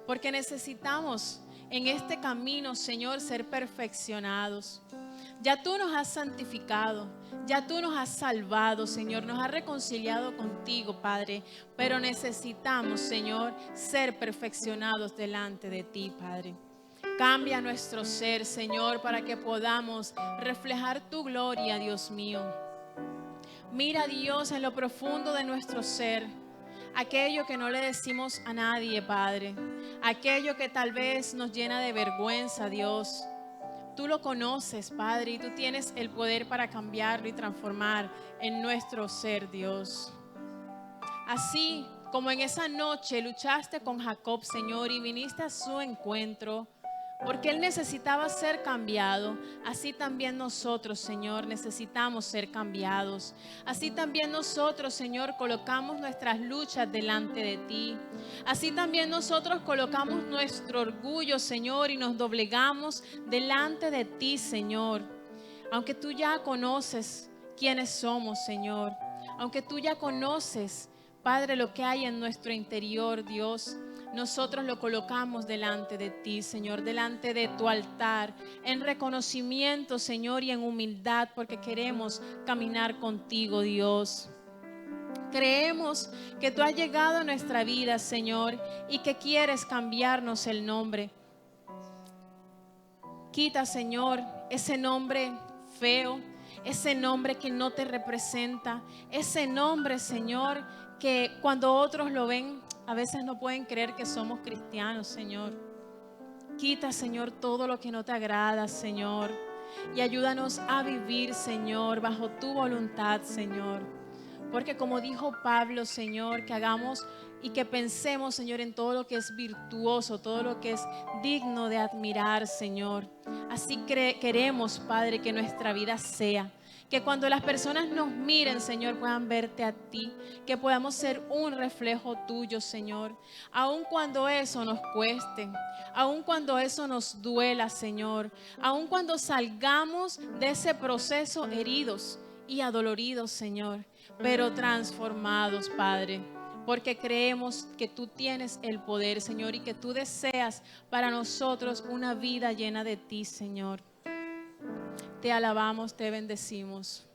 porque necesitamos en este camino, Señor, ser perfeccionados. Ya tú nos has santificado, ya tú nos has salvado, Señor, nos has reconciliado contigo, Padre, pero necesitamos, Señor, ser perfeccionados delante de ti, Padre. Cambia nuestro ser, Señor, para que podamos reflejar tu gloria, Dios mío. Mira, Dios, en lo profundo de nuestro ser, aquello que no le decimos a nadie, Padre, aquello que tal vez nos llena de vergüenza, Dios. Tú lo conoces, Padre, y tú tienes el poder para cambiarlo y transformar en nuestro ser, Dios. Así como en esa noche luchaste con Jacob, Señor, y viniste a su encuentro, porque él necesitaba ser cambiado, así también nosotros, Señor, necesitamos ser cambiados. Así también nosotros, Señor, colocamos nuestras luchas delante de ti. Así también nosotros colocamos nuestro orgullo, Señor, y nos doblegamos delante de ti, Señor. Aunque tú ya conoces quiénes somos, Señor. Aunque tú ya conoces, Padre, lo que hay en nuestro interior, Dios, nosotros lo colocamos delante de ti, Señor, delante de tu altar, en reconocimiento, Señor, y en humildad, porque queremos caminar contigo, Dios. Creemos que tú has llegado a nuestra vida, Señor, y que quieres cambiarnos el nombre. Quita, Señor, ese nombre feo, ese nombre que no te representa, ese nombre, Señor, que cuando otros lo ven, a veces no pueden creer que somos cristianos, Señor. Quita, Señor, todo lo que no te agrada, Señor, y ayúdanos a vivir, Señor, bajo tu voluntad, Señor. Porque como dijo Pablo, Señor, que hagamos y que pensemos, Señor, en todo lo que es virtuoso, todo lo que es digno de admirar, Señor. Así queremos, Padre, que nuestra vida sea. Que cuando las personas nos miren, Señor, puedan verte a ti. Que podamos ser un reflejo tuyo, Señor. Aun cuando eso nos cueste. Aun cuando eso nos duela, Señor. Aun cuando salgamos de ese proceso heridos y adoloridos, Señor, pero transformados, Padre, porque creemos que tú tienes el poder, Señor, y que tú deseas para nosotros una vida llena de ti, Señor. Te alabamos, te bendecimos.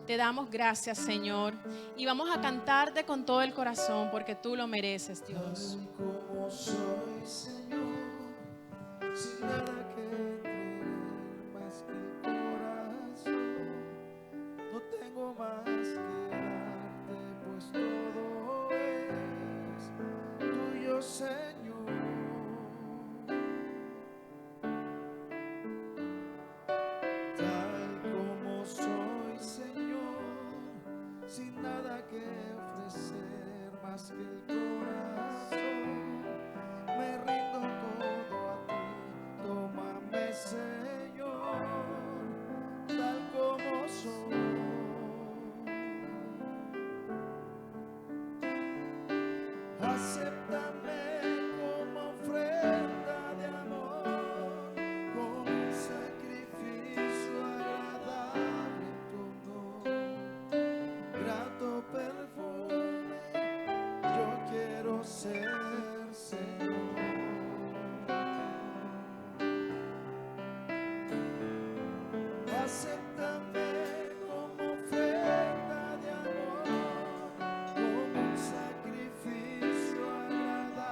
Te damos gracias, Señor, y vamos a cantarte con todo el corazón porque tú lo mereces, Dios. Tal como soy, Señor, sin nada que entregar más que el corazón. No tengo más que darte, pues todo es tuyo, Señor. Tal como soy, Señor, sin nada que ofrecer más que el corazón, me rindo todo a ti, tómame, Señor, tal como soy. Acéptame como ofrenda de amor, como un sacrificio agradable en tu honor, grato perfume, yo quiero ser, Señor. Acéptame como ofrenda de amor, como un sacrificio agradable.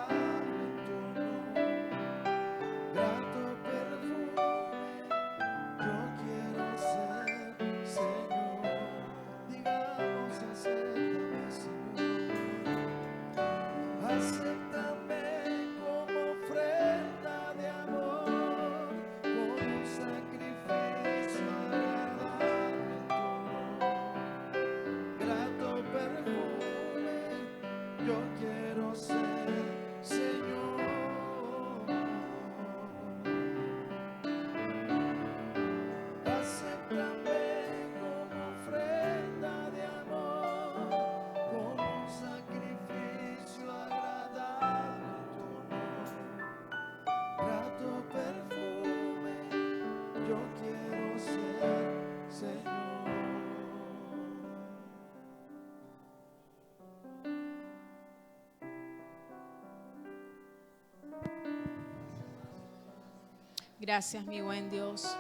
Gracias, mi buen Dios.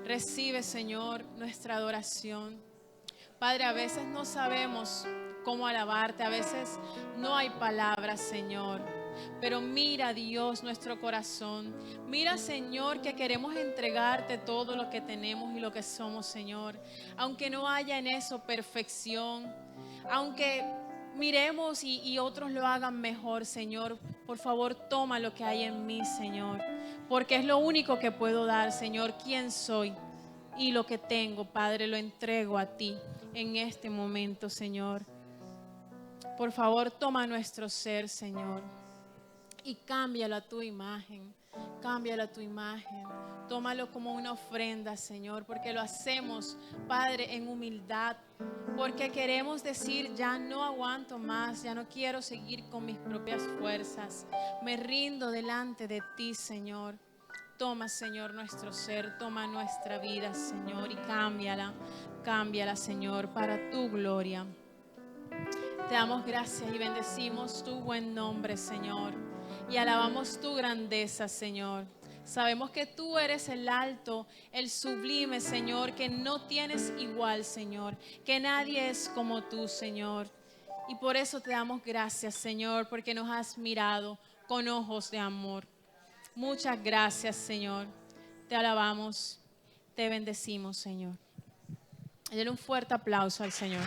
Recibe, Señor, nuestra adoración. Padre, a veces no sabemos cómo alabarte, a veces no hay palabras, Señor. Pero mira, Dios, nuestro corazón. Mira, Señor, que queremos entregarte todo lo que tenemos y lo que somos, Señor. Aunque no haya en eso perfección, aunque miremos y otros lo hagan mejor, Señor, por favor, toma lo que hay en mí, Señor. Porque es lo único que puedo dar, Señor, quién soy. Y lo que tengo, Padre, lo entrego a ti en este momento, Señor. Por favor, toma nuestro ser, Señor, y cámbialo a tu imagen. Cámbialo a tu imagen. Tómalo como una ofrenda, Señor, porque lo hacemos, Padre, en humildad. Porque queremos decir, ya no aguanto más, ya no quiero seguir con mis propias fuerzas. Me rindo delante de ti, Señor. Toma, Señor, nuestro ser, toma nuestra vida, Señor, y cámbiala, Señor, para tu gloria. Te damos gracias y bendecimos tu buen nombre, Señor, y alabamos tu grandeza, Señor. Sabemos que tú eres el alto, el sublime, Señor, que no tienes igual, Señor, que nadie es como tú, Señor. Y por eso te damos gracias, Señor, porque nos has mirado con ojos de amor. Muchas gracias, Señor. Te alabamos, te bendecimos, Señor. Denle un fuerte aplauso al Señor.